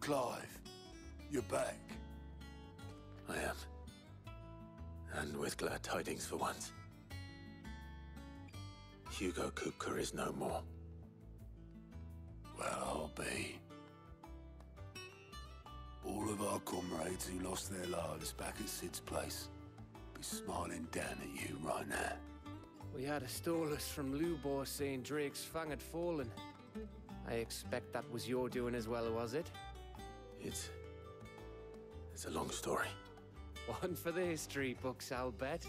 Clive, you're back. I am. And with glad tidings for once. Hugo Kupka is no more. Well, I'll be. All of our comrades who lost their lives back at Sid's place be smiling down at you right now. We had a stolus from Lubor saying Drake's fang had fallen. I expect that was your doing as well, was it? It's a long story. One for the history books, I'll bet.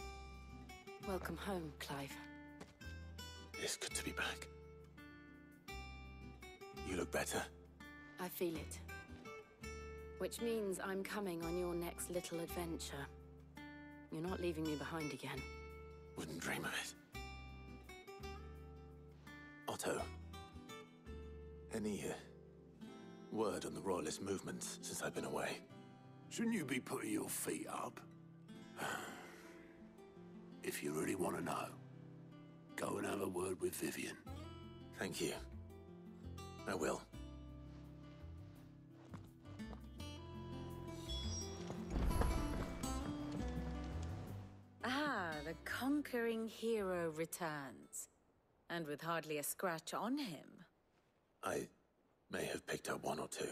Welcome home, Clive. It's good to be back. You look better. I feel it. Which means I'm coming on your next little adventure. You're not leaving me behind again. Wouldn't dream of it. Otto, any word on the Royalist movements since I've been away? Shouldn't you be putting your feet up? If you really want to know, go and have a word with Vivian. Thank you. I will. Ah, the conquering hero returns. And with hardly a scratch on him. I may have picked up one or two.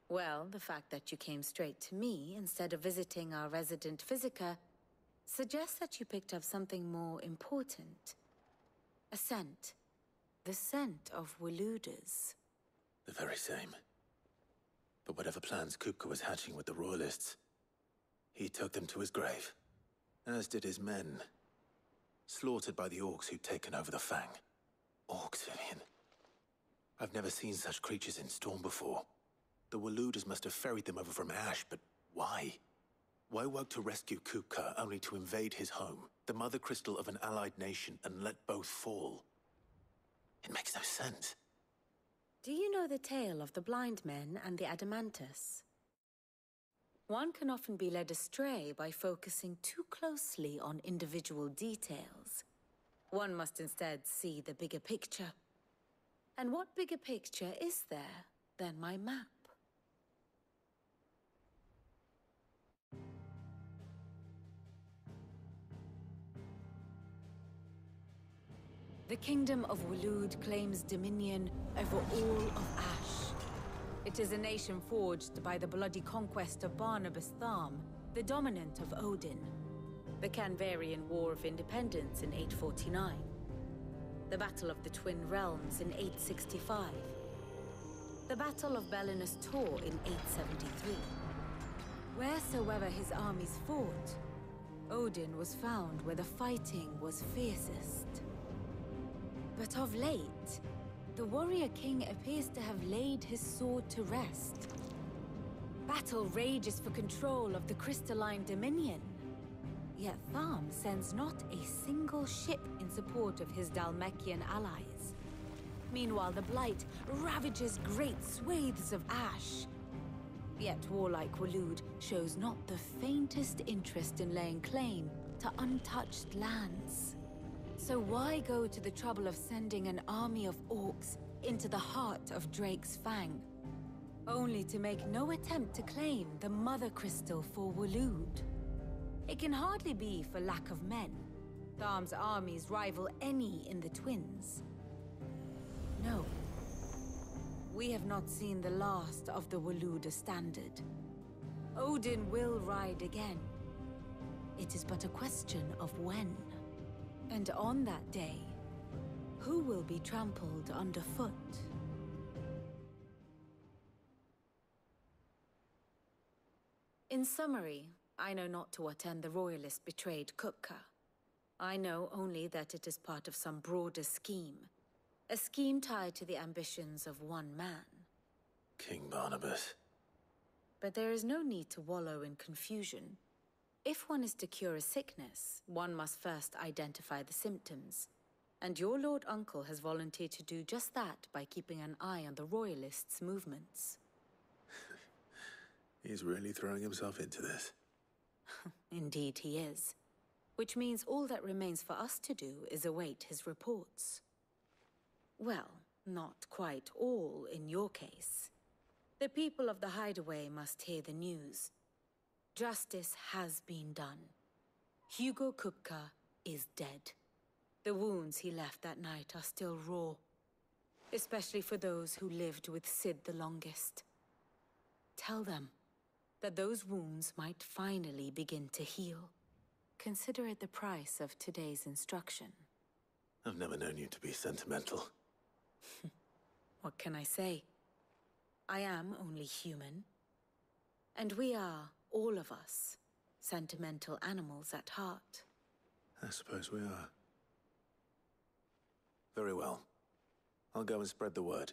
Well, the fact that you came straight to me instead of visiting our resident physiker suggests that you picked up something more important. A scent. The scent of Waludas. The very same. But whatever plans Kupka was hatching with the Royalists, he took them to his grave. As did his men. Slaughtered by the orcs who'd taken over the Fang. Orcs, Vivian. I've never seen such creatures in Storm before. The Waludas must have ferried them over from Ash, but why? Why work to rescue Kupka only to invade his home, the mother crystal of an allied nation, and let both fall? It makes no sense. Do you know the tale of the blind men and the Adamantus? One can often be led astray by focusing too closely on individual details. One must instead see the bigger picture. And what bigger picture is there than my map? The Kingdom of Waloed claims dominion over all of Ash. It is a nation forged by the bloody conquest of Barnabas Tharm, the dominant of Odin. The Canvarian War of Independence in 849. The Battle of the Twin Realms in 865. The Battle of Belinus Tor in 873. Wheresoever his armies fought, Odin was found where the fighting was fiercest. But of late, the warrior king appears to have laid his sword to rest. Battle rages for control of the crystalline dominion. Yet Tharm sends not a single ship in support of his Dhalmekian allies. Meanwhile, the Blight ravages great swathes of Ash. Yet warlike Waloed shows not the faintest interest in laying claim to untouched lands. So why go to the trouble of sending an army of orcs into the heart of Drake's Fang, only to make no attempt to claim the Mother Crystal for Waloed? It can hardly be for lack of men. Tharm's armies rival any in the Twins. No. We have not seen the last of the Waluda standard. Odin will ride again. It is but a question of when. And on that day, who will be trampled underfoot? In summary, I know not to what end the Royalists betrayed Kupka. I know only that it is part of some broader scheme. A scheme tied to the ambitions of one man. King Barnabas. But there is no need to wallow in confusion. If one is to cure a sickness, one must first identify the symptoms. And your Lord Uncle has volunteered to do just that by keeping an eye on the Royalists' movements. He's really throwing himself into this. Indeed he is. Which means all that remains for us to do is await his reports. Well, not quite all in your case. The people of the Hideaway must hear the news. Justice has been done. Hugo Kupka is dead. The wounds he left that night are still raw, especially for those who lived with Sid the longest. Tell them that those wounds might finally begin to heal. Consider it the price of today's instruction. I've never known you to be sentimental. What can I say? I am only human. And we are, all of us, sentimental animals at heart. I suppose we are. Very well. I'll go and spread the word.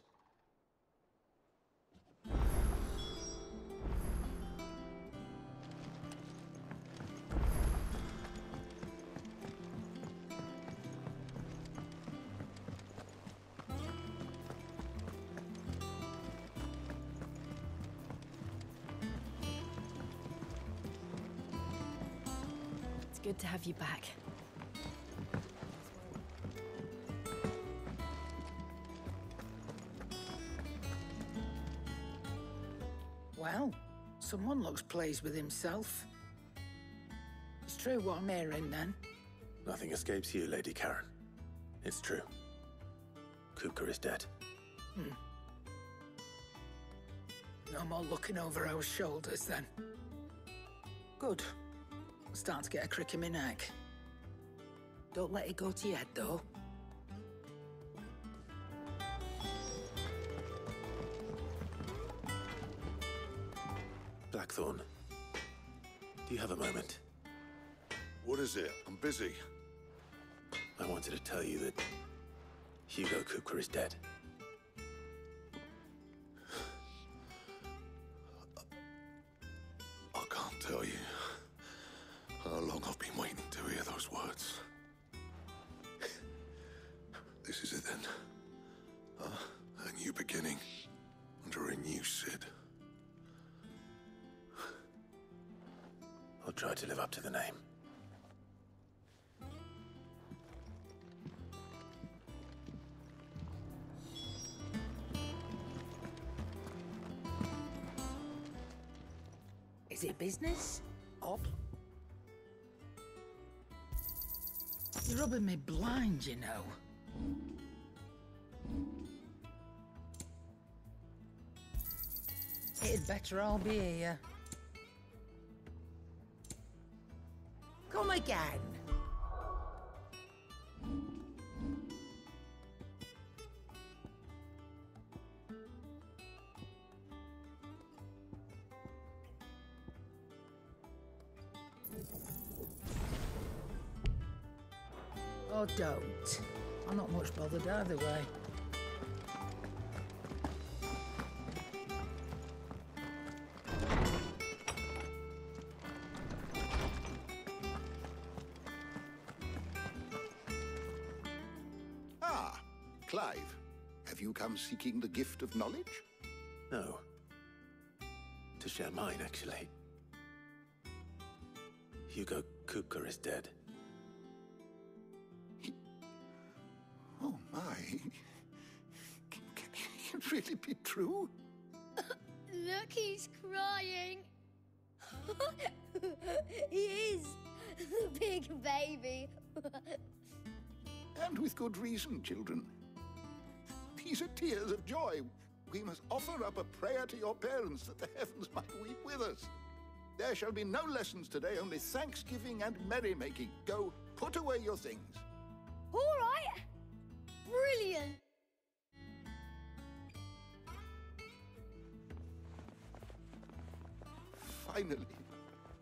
It's good to have you back. Well, someone looks pleased with himself. It's true what I'm hearing, then. Nothing escapes you, Lady Karen. It's true. Kupka is dead. No more looking over our shoulders, then. Good. I'm starting to get a crick in my neck. Don't let it go to your head, though. Blackthorn, do you have a moment? What is it? I'm busy. I wanted to tell you that Hugo Kupka is dead. I can't tell you how long I've been waiting to hear those words. This is it then. A new beginning under a new Sid. I'll try to live up to the name. Is it business? Up? You're rubbing me blind, you know. It'd better all be here. Come again. Or don't. I'm not much bothered either way. Ah, Clive. Have you come seeking the gift of knowledge? No. To share mine, actually. Hugo Kupka is dead. Oh, my. Can it really be true? Look, he's crying. He is. Big baby. And with good reason, children. These are tears of joy. We must offer up a prayer to your parents that the heavens might weep with us. There shall be no lessons today, only thanksgiving and merrymaking. Go, put away your things. All right. Brilliant. Finally,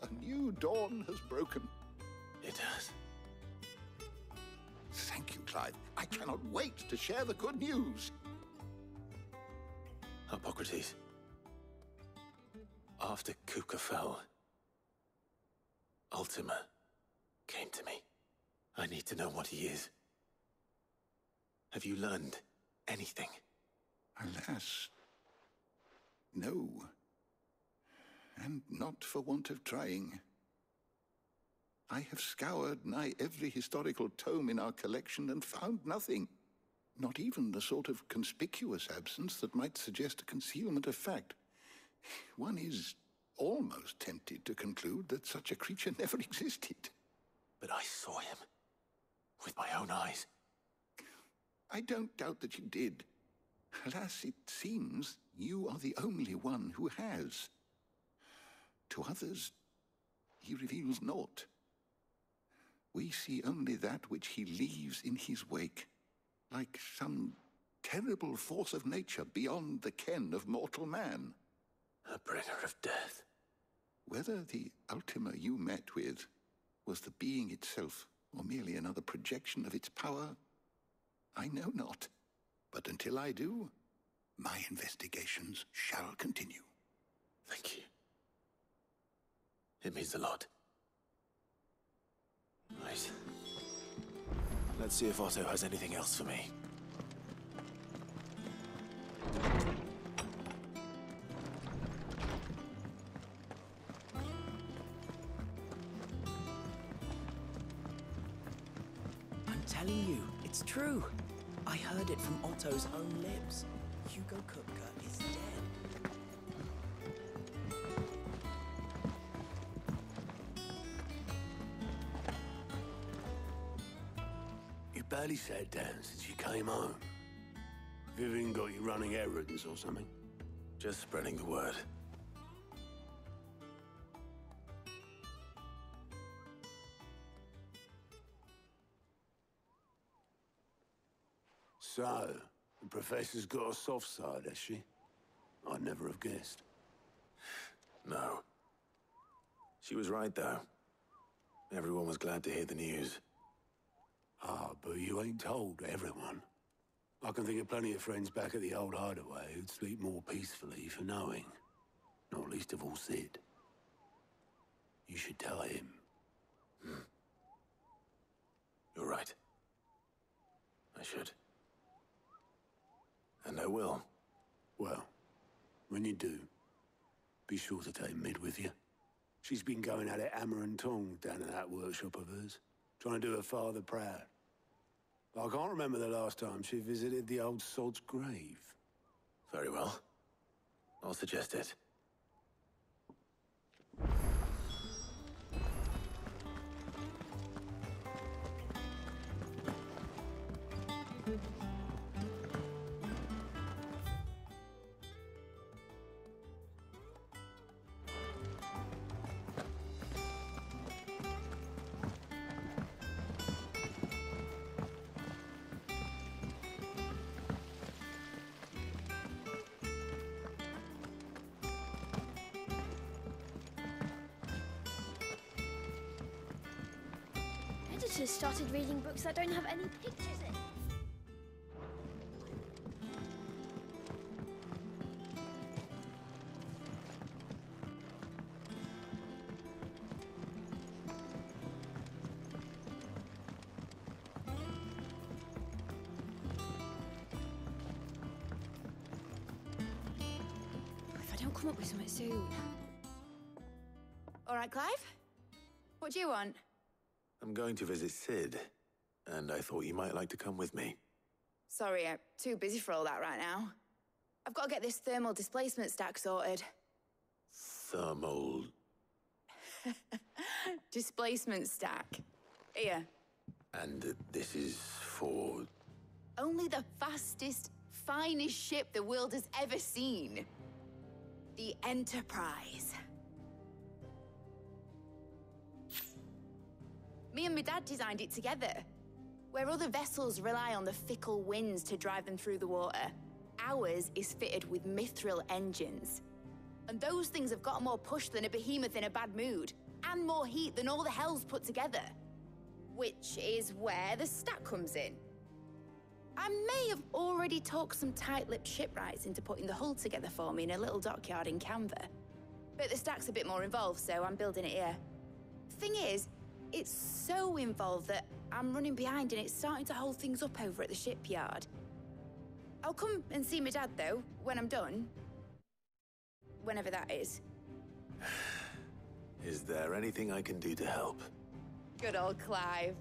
a new dawn has broken. It has. Thank you, Clive. I cannot wait to share the good news. Hippocrates. After Kupka fell, Ultima came to me. I need to know what he is. Have you learned anything? Alas, no. And not for want of trying. I have scoured nigh every historical tome in our collection and found nothing. Not even the sort of conspicuous absence that might suggest a concealment of fact. One is almost tempted to conclude that such a creature never existed. But I saw him. With my own eyes. I don't doubt that you did. Alas, it seems you are the only one who has. To others, he reveals naught. We see only that which he leaves in his wake, like some terrible force of nature beyond the ken of mortal man. A bringer of death. Whether the Ultima you met with was the being itself, or merely another projection of its power, I know not. But until I do, my investigations shall continue. Thank you. It means a lot. Right. Let's see if Otto has anything else for me. I'm telling you, it's true. I heard it from Otto's own lips. Hugo Kupka is dead. You barely sat down since you came home. Vivian got you running errands or something? Just spreading the word. So, the Professor's got a soft side, has she? I'd never have guessed. No. She was right, though. Everyone was glad to hear the news. Ah, but you ain't told everyone. I can think of plenty of friends back at the old hideaway who'd sleep more peacefully for knowing. Not least of all Sid. You should tell him. You're right. I should. And I will. Well, when you do, be sure to take Mid with you. She's been going at it hammer and tongs down in that workshop of hers, trying to do her father proud. I can't remember the last time she visited the old sod's grave. Very well. I'll suggest it. Editors started reading books that don't have any pictures in. If I don't come up with something soon. All right, Clive? What do you want? I'm going to visit Sid, and I thought you might like to come with me. Sorry, I'm too busy for all that right now. I've got to get this thermal displacement stack sorted. Thermal... Displacement stack. Here. And this is for... Only the fastest, finest ship the world has ever seen. The Enterprise. Me and my dad designed it together. Where other vessels rely on the fickle winds to drive them through the water, ours is fitted with mithril engines. And those things have got more push than a behemoth in a bad mood, and more heat than all the hells put together. Which is where the stack comes in. I may have already talked some tight-lipped shipwrights into putting the hull together for me in a little dockyard in Canva. But the stack's a bit more involved, so I'm building it here. Thing is, it's so involved that I'm running behind and it's starting to hold things up over at the shipyard. I'll come and see my dad, though, when I'm done. Whenever that is. Is there anything I can do to help? Good old Clive.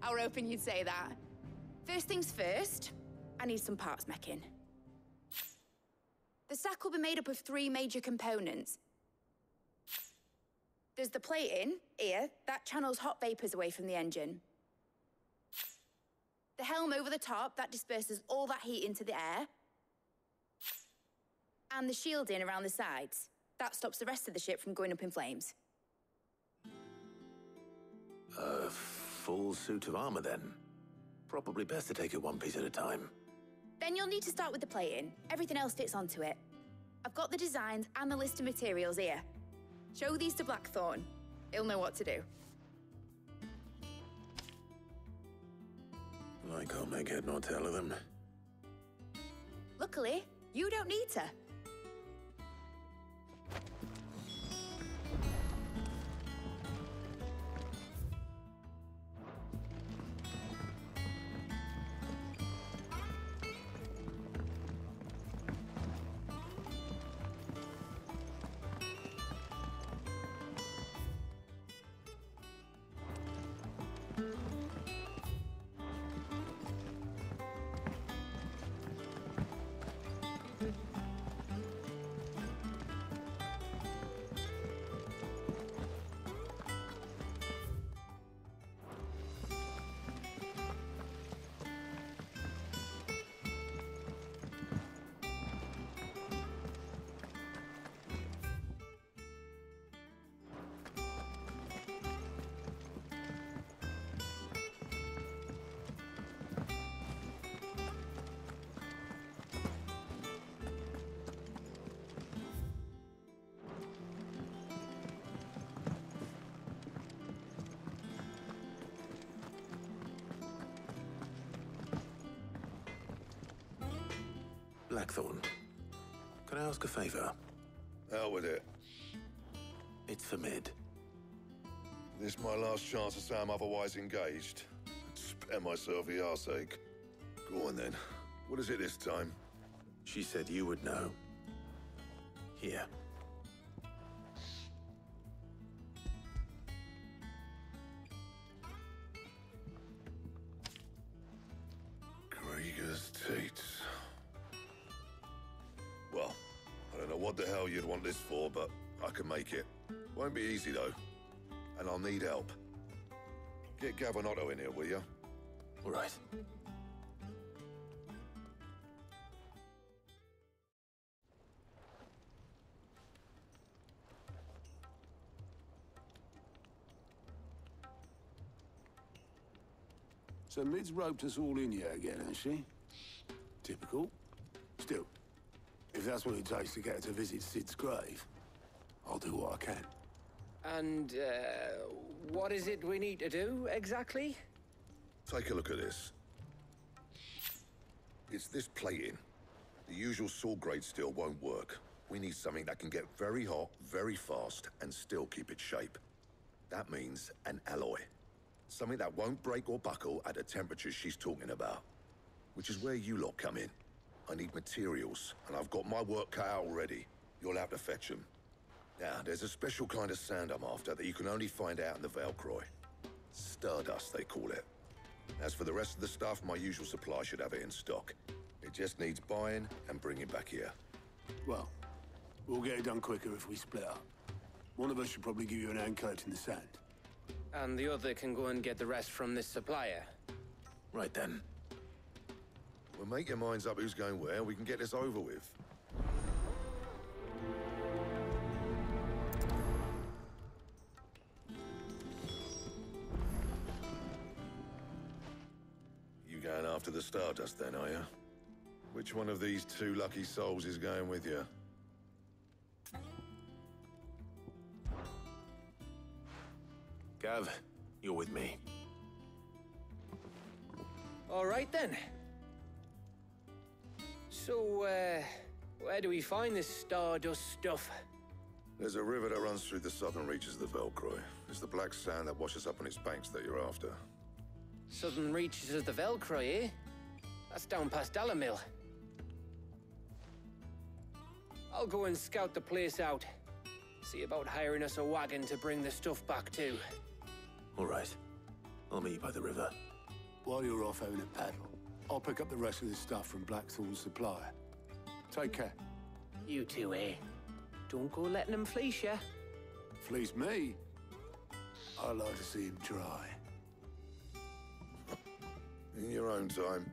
I were hoping you'd say that. First things first, I need some parts mecking. The sack will be made up of 3 major components. There's the plating, here, that channels hot vapors away from the engine. The helm over the top, that disperses all that heat into the air. And the shielding around the sides. That stops the rest of the ship from going up in flames. A full suit of armor, then. Probably best to take it one piece at a time. Then you'll need to start with the plating. Everything else fits onto it. I've got the designs and the list of materials here. Show these to Blackthorn. He'll know what to do. I can't make head nor tail of them. Luckily, you don't need to. Blackthorn, can I ask a favor? Out with it. It's for Mid. This my last chance to say I'm otherwise engaged. Spare myself the arseache. Go on then. What is it this time? She said you would know. Here. Krieger's Teats. Well, I don't know what the hell you'd want this for, but I can make it. Won't be easy, though. And I'll need help. Get Gavin Otto in here, will you? All right. So Mid's roped us all in here again, has she? Typical. Still, if that's what it takes to get her to visit Sid's grave, I'll do what I can. And, what is it we need to do, exactly? Take a look at this. It's this plating. The usual sword-grade steel won't work. We need something that can get very hot, very fast, and still keep its shape. That means an alloy. Something that won't break or buckle at the temperatures she's talking about. Which is where you lot come in. I need materials, and I've got my work cut out already. You'll have to fetch them. Now, there's a special kind of sand I'm after that you can only find out in the Velcroy. Stardust, they call it. As for the rest of the stuff, my usual supply should have it in stock. It just needs buying and bringing back here. Well, we'll get it done quicker if we split up. One of us should probably give you an hand collecting the sand. And the other can go and get the rest from this supplier. Right then. Well, make your minds up who's going where, and we can get this over with. You going after the Stardust then, are you? Which one of these 2 lucky souls is going with you? Gav, you're with me. All right, then. So, where do we find this Stardust stuff? There's a river that runs through the southern reaches of the Velcroy. It's the black sand that washes up on its banks that you're after. Southern reaches of the Velcroy, eh? That's down past Dalamil. I'll go and scout the place out. See about hiring us a wagon to bring the stuff back to. All right. I'll meet you by the river. While you're off having a paddle, I'll pick up the rest of the stuff from Blackthorn's supplier. Take care. You two, eh? Don't go letting him fleece ya. Fleece me? I'd like to see him try. In your own time.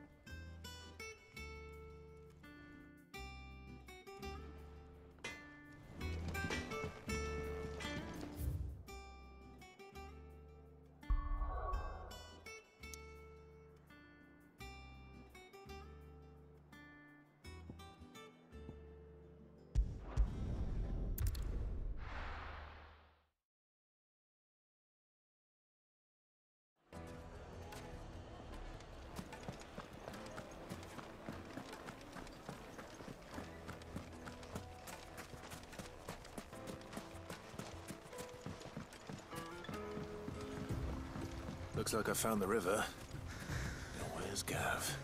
Looks like I found the river. Now where's Gav?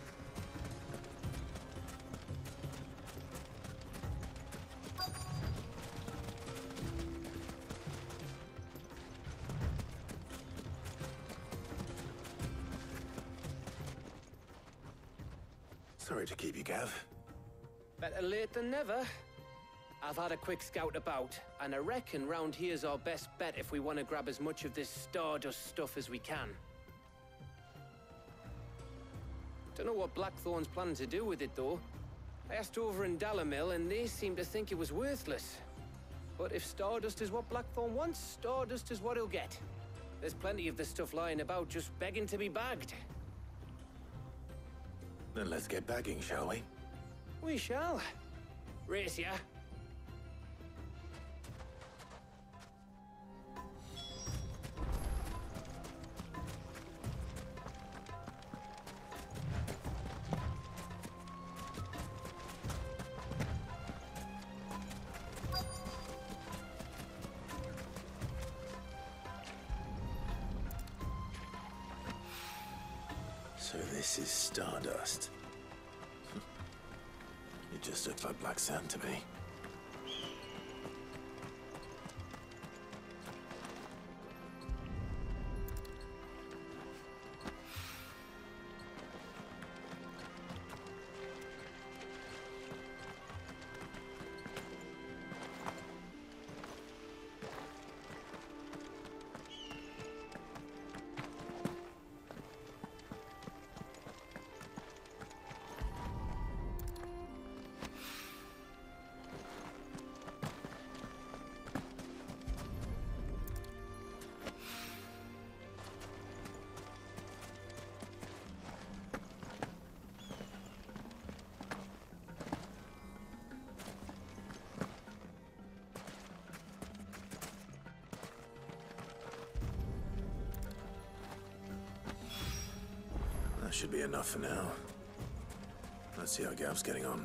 Sorry to keep you, Gav. Better late than never. I've had a quick scout about, and I reckon round here's our best bet if we want to grab as much of this Stardust stuff as we can. Don't know what Blackthorn's planning to do with it, though. I asked over in Dalamil, and they seem to think it was worthless. But if Stardust is what Blackthorn wants, Stardust is what he'll get. There's plenty of this stuff lying about, just begging to be bagged. Then let's get bagging, shall we? We shall. Race ya. So this is Stardust. It just looks like black sand to me. That should be enough for now. Let's see how Gav's getting on.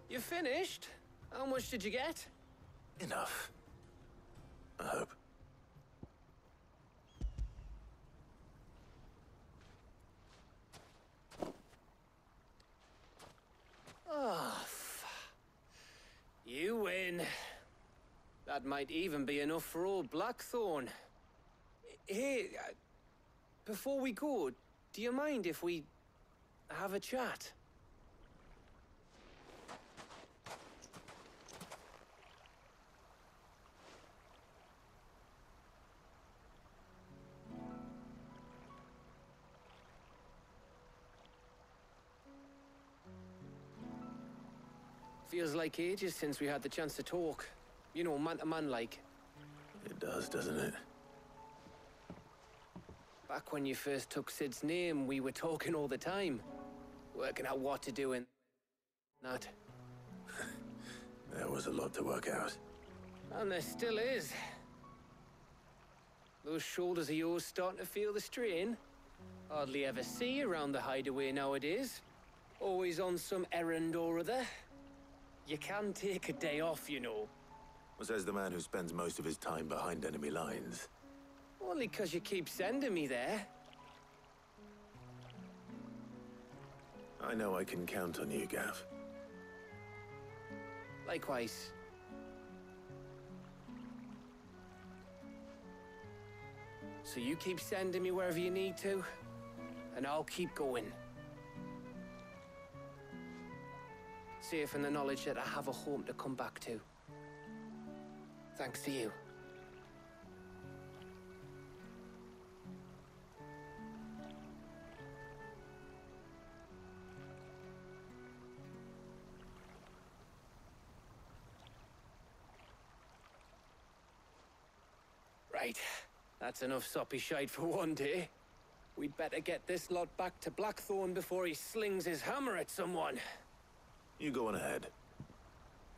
You finished? How much did you get? Enough. I hope. Oh, you win. That might even be enough for old Blackthorn. Hey, before we go, do you mind if we have a chat? Feels like ages since we had the chance to talk. You know, man to man like. It does, doesn't it? Back when you first took Sid's name, we were talking all the time. Working out what to do and that. There was a lot to work out. And there still is. Those shoulders of yours starting to feel the strain. Hardly ever see you around the hideaway nowadays. Always on some errand or other. You can take a day off, you know. Says the man who spends most of his time behind enemy lines. Only 'cause you keep sending me there. I know I can count on you, Gav. Likewise. So you keep sending me wherever you need to, and I'll keep going. Safe in the knowledge that I have a home to come back to. Thanks to you. Right. That's enough soppy shite for one day. We'd better get this lot back to Blackthorn before he slings his hammer at someone. You go on ahead.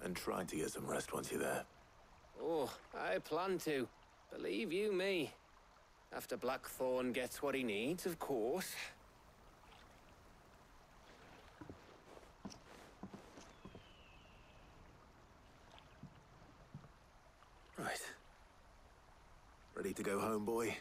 And try to get some rest once you're there. Oh, I plan to. Believe you me. After Blackthorn gets what he needs, of course. Right. Ready to go home, boy?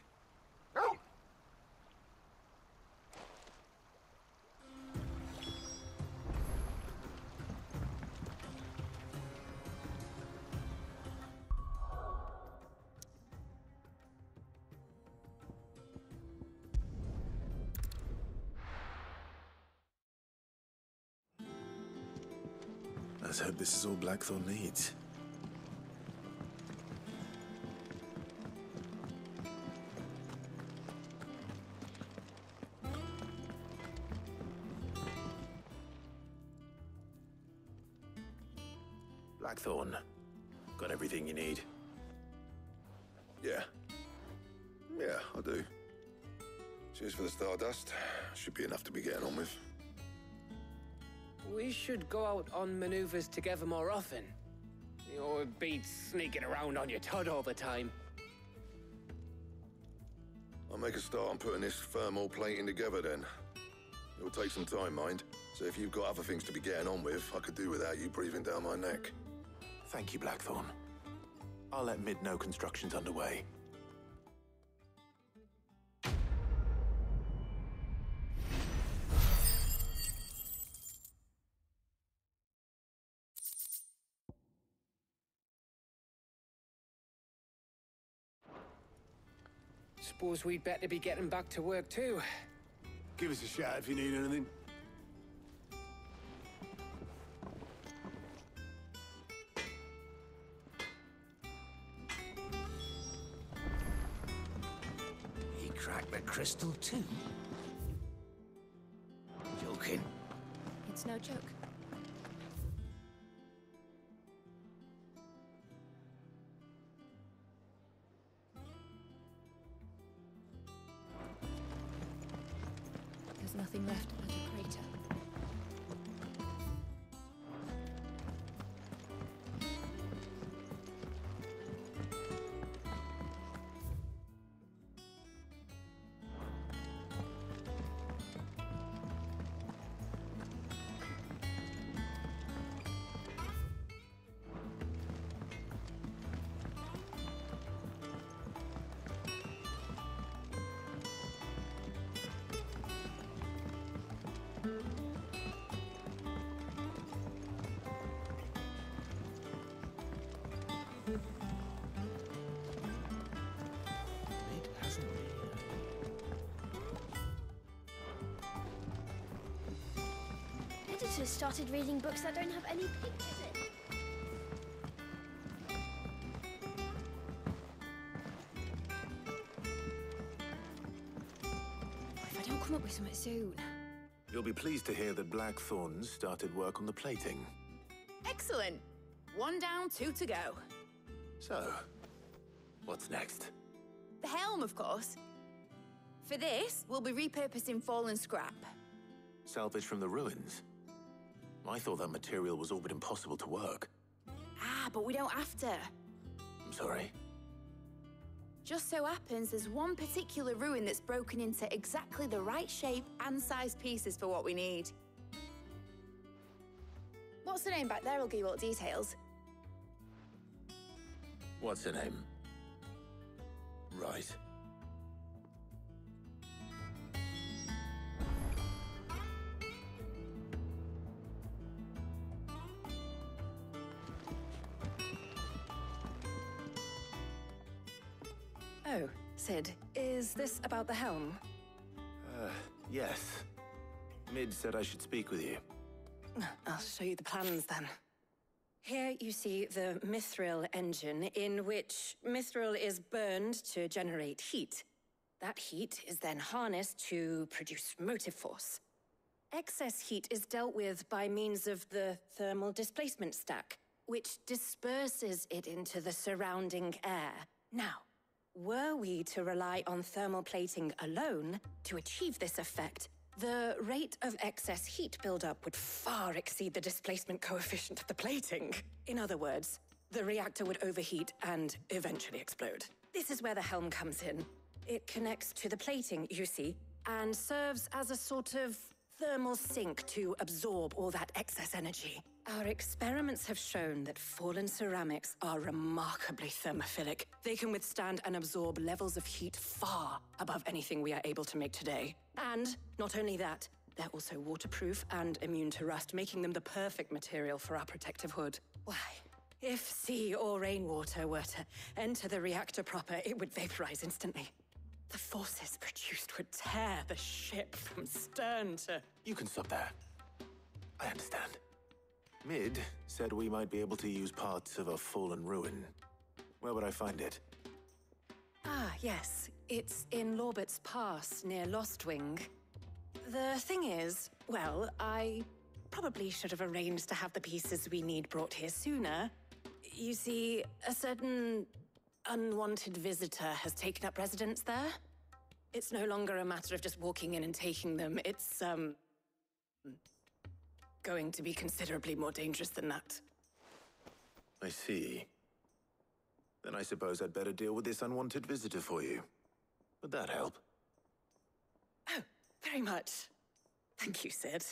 Let's hope this is all Blackthorn needs. Blackthorn, got everything you need? Yeah. Yeah, I do. Cheers for the stardust. Should be enough to be getting on with. We should go out on maneuvers together more often. You're beat sneaking around on your Todd all the time. I'll make a start on putting this thermal plating together then. It'll take some time, mind. So if you've got other things to be getting on with, I could do without you breathing down my neck. Thank you, Blackthorn. I'll let Mid know construction's underway. Suppose we'd better be getting back to work too. Give us a shout if you need anything. He cracked the crystal too? Joking. It's no joke. There's nothing left but a crater. Editors started reading books that don't have any pictures in. If I don't come up with something soon. You'll be pleased to hear that Blackthorn's started work on the plating. Excellent. 1 down, 2 to go. So, what's next? The helm, of course. For this, we'll be repurposing fallen scrap. Salvage from the ruins? I thought that material was all but impossible to work. Ah, but we don't have to. I'm sorry. Just so happens there's one particular ruin that's broken into exactly the right shape and size pieces for what we need. What's the name back there? I'll give you all the details. What's her name? Right. Oh, Sid, is this about the helm? Yes. Mid said I should speak with you. I'll show you the plans then. Here you see the mithril engine, in which mithril is burned to generate heat. That heat is then harnessed to produce motive force. Excess heat is dealt with by means of the thermal displacement stack, which disperses it into the surrounding air. Now, were we to rely on thermal plating alone to achieve this effect, the rate of excess heat buildup would far exceed the displacement coefficient of the plating. In other words, the reactor would overheat and eventually explode. This is where the helm comes in. It connects to the plating, you see, and serves as a sort of thermal sink to absorb all that excess energy. Our experiments have shown that fallen ceramics are remarkably thermophilic. They can withstand and absorb levels of heat far above anything we are able to make today. And not only that, they're also waterproof and immune to rust, making them the perfect material for our protective hood. Why, if sea or rainwater were to enter the reactor proper, it would vaporize instantly. The forces produced would tear the ship from stern to... You can stop there. I understand. Mid said we might be able to use parts of a fallen ruin. Where would I find it? Ah, yes. It's in Lorbert's Pass, near Lostwing. The thing is, well, I probably should have arranged to have the pieces we need brought here sooner. You see, a certain unwanted visitor has taken up residence there. It's no longer a matter of just walking in and taking them. It's, going to be considerably more dangerous than that. I see. Then I suppose I'd better deal with this unwanted visitor for you. Would that help? Oh, very much. Thank you, Sid.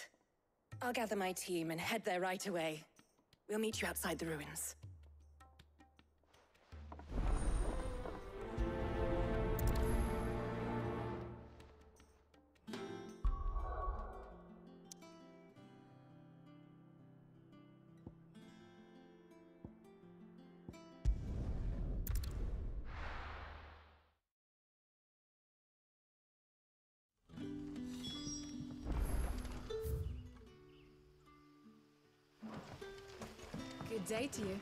I'll gather my team and head there right away. We'll meet you outside the ruins. Good day to you.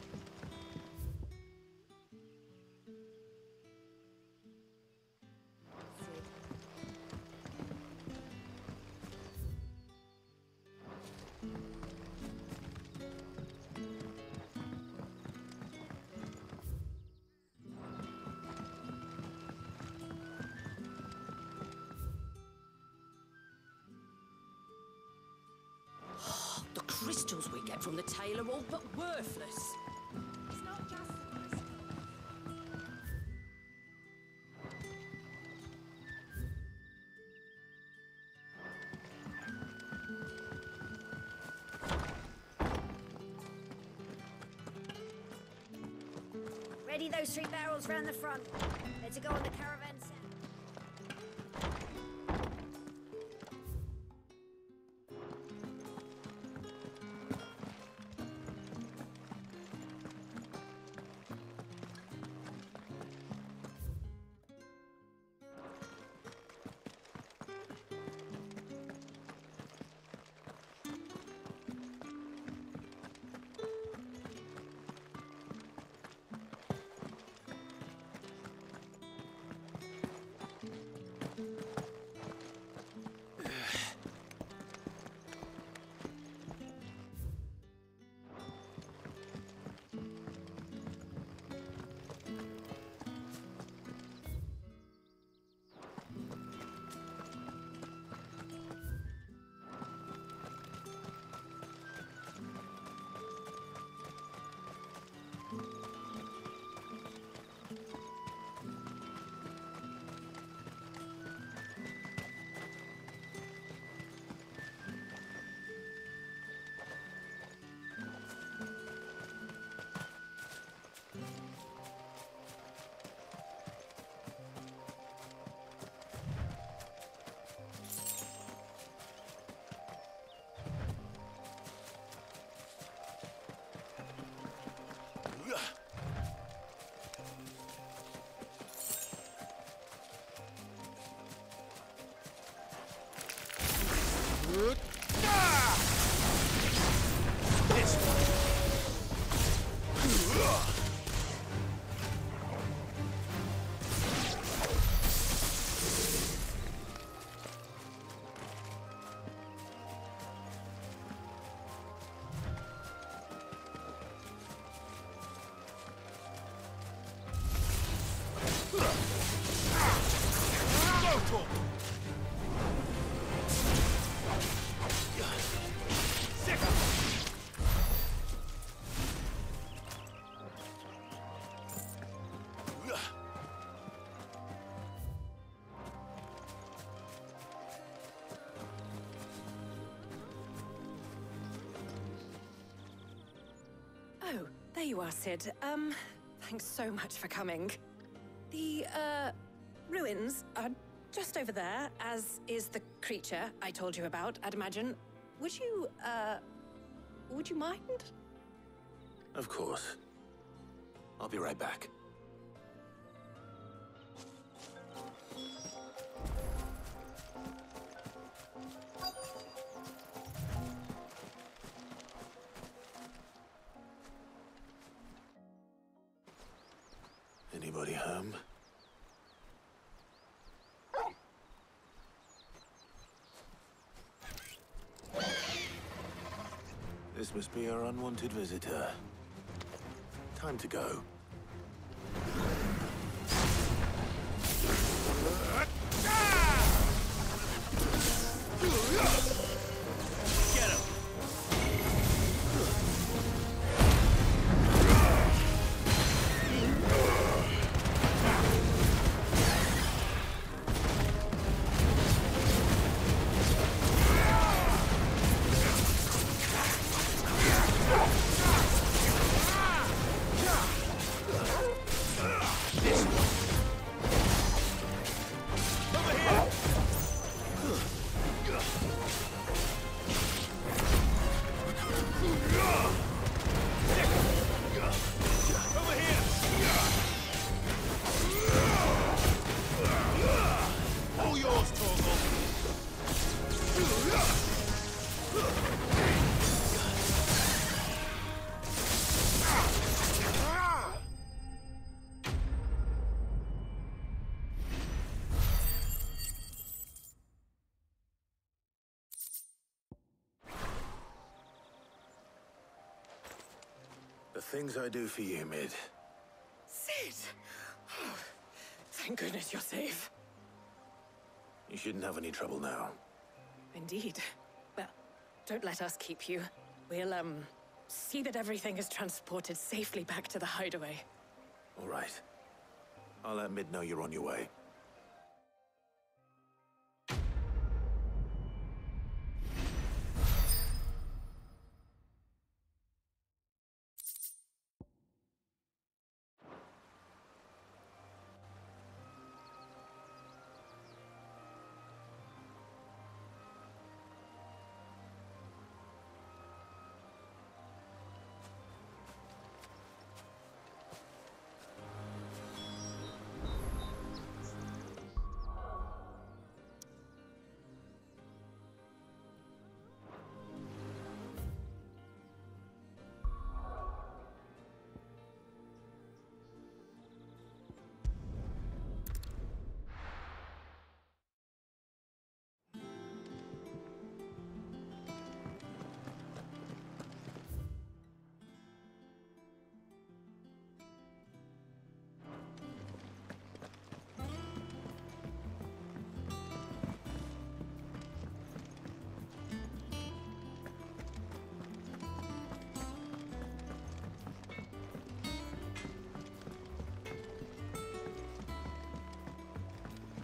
The crystals we get from the tail are all but worthless. It's not just the crystals. Ready those 3 barrels round the front. They're to go on the caravan set. Oh, there you are, Sid. Thanks so much for coming. The, ruins are just over there, as is the creature I told you about, I'd imagine. Would you mind? Of course. I'll be right back. Anybody home? This must be our unwanted visitor. Time to go. Get him! The things I do for you, Mid. Sid! Oh, thank goodness you're safe. You shouldn't have any trouble now. Indeed. Well, don't let us keep you. We'll, see that everything is transported safely back to the hideaway. All right. I'll let Mid know you're on your way.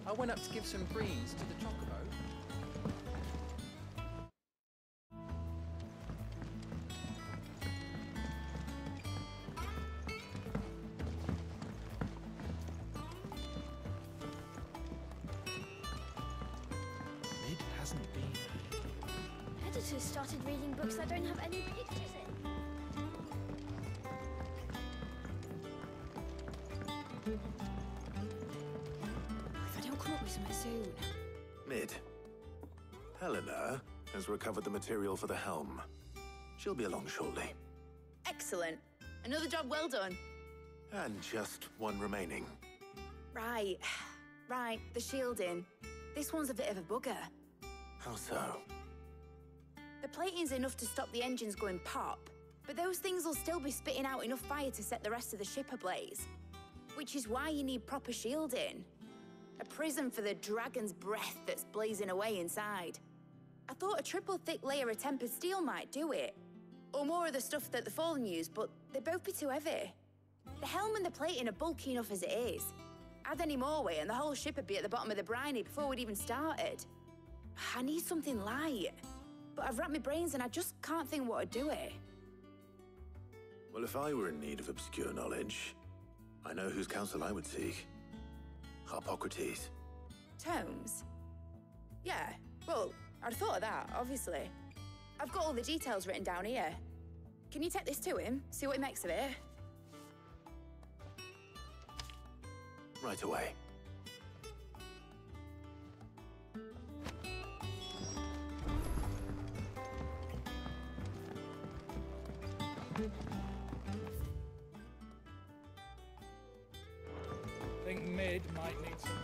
I went up to give some greens to the chocobo. Mid hasn't been. Editors started reading books that don't have any pictures in. Soon. Mid. Helena has recovered the material for the helm. She'll be along shortly. Excellent. Another job well done. And just one remaining. Right. The shielding. This one's a bit of a bugger. How so? The plating's enough to stop the engines going pop, but those things will still be spitting out enough fire to set the rest of the ship ablaze. Which is why you need proper shielding. A prison for the dragon's breath that's blazing away inside. I thought a triple thick layer of tempered steel might do it. Or more of the stuff that the Fallen use, but they'd both be too heavy. The helm and the plating are bulky enough as it is. Add any more weight and the whole ship would be at the bottom of the briny before we'd even started. I need something light. But I've racked my brains and I just can't think what would do it. Well, Well, if I were in need of obscure knowledge, I know whose counsel I would seek. Hippocrates. Tomes? Yeah, well, I'd thought of that, obviously. I've got all the details written down here. Can you take this to him, see what he makes of it? Right away. I think Mid might need some help.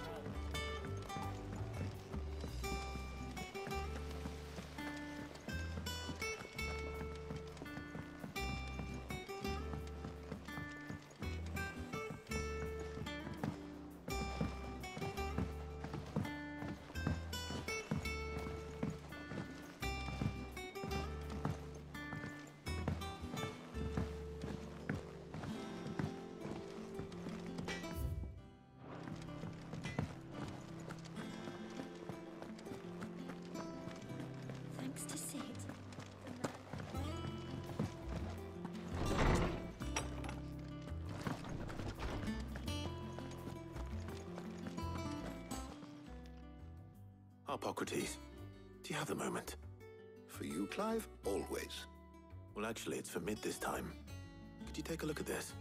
Thanks to Sid. Hippocrates, do you have the moment? For you, Clive, always. Well, actually, it's for Mid this time. Could you take a look at this?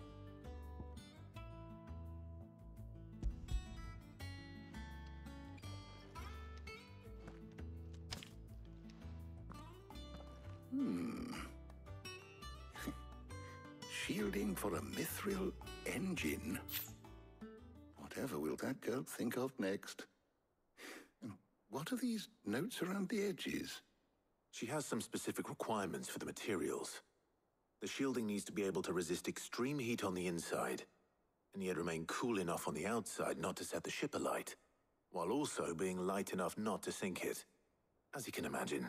Shielding for a mithril engine. Whatever will that girl think of next? And what are these notes around the edges? She has some specific requirements for the materials. The shielding needs to be able to resist extreme heat on the inside, and yet remain cool enough on the outside not to set the ship alight, while also being light enough not to sink it. As you can imagine,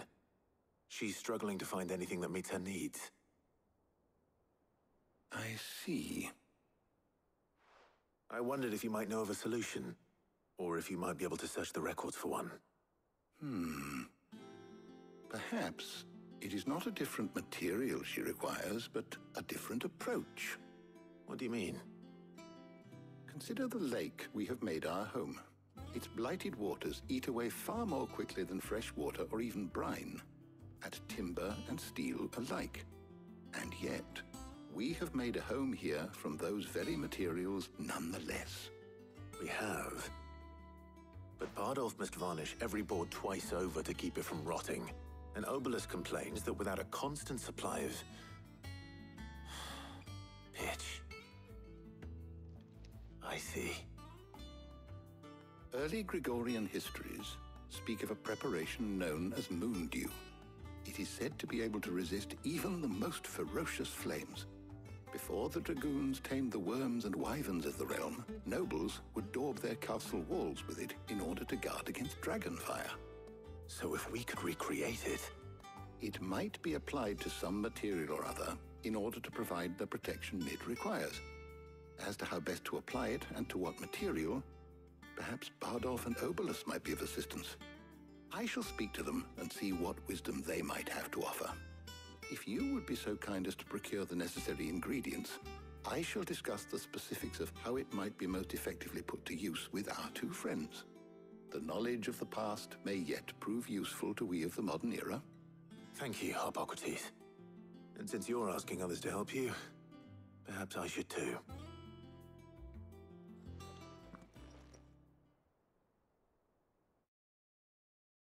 she's struggling to find anything that meets her needs. I see. I wondered if you might know of a solution, or if you might be able to search the records for one. Perhaps it is not a different material she requires, but a different approach. What do you mean? Consider the lake we have made our home. Its blighted waters eat away far more quickly than fresh water or even brine, at timber and steel alike. And yet, we have made a home here from those very materials nonetheless. We have. But Bardolph must varnish every board twice over to keep it from rotting. And Obelus complains that without a constant supply of pitch. I see. Early Gregorian histories speak of a preparation known as moon dew. It is said to be able to resist even the most ferocious flames. Before the dragoons tamed the worms and wyverns of the realm, nobles would daub their castle walls with it in order to guard against dragonfire. So if we could recreate it... It might be applied to some material or other in order to provide the protection Mid requires. As to how best to apply it and to what material, perhaps Bardolph and Obelus might be of assistance. I shall speak to them and see what wisdom they might have to offer. If you would be so kind as to procure the necessary ingredients, I shall discuss the specifics of how it might be most effectively put to use with our two friends. The knowledge of the past may yet prove useful to we of the modern era. Thank you, Hippocrates. And since you're asking others to help you, perhaps I should too.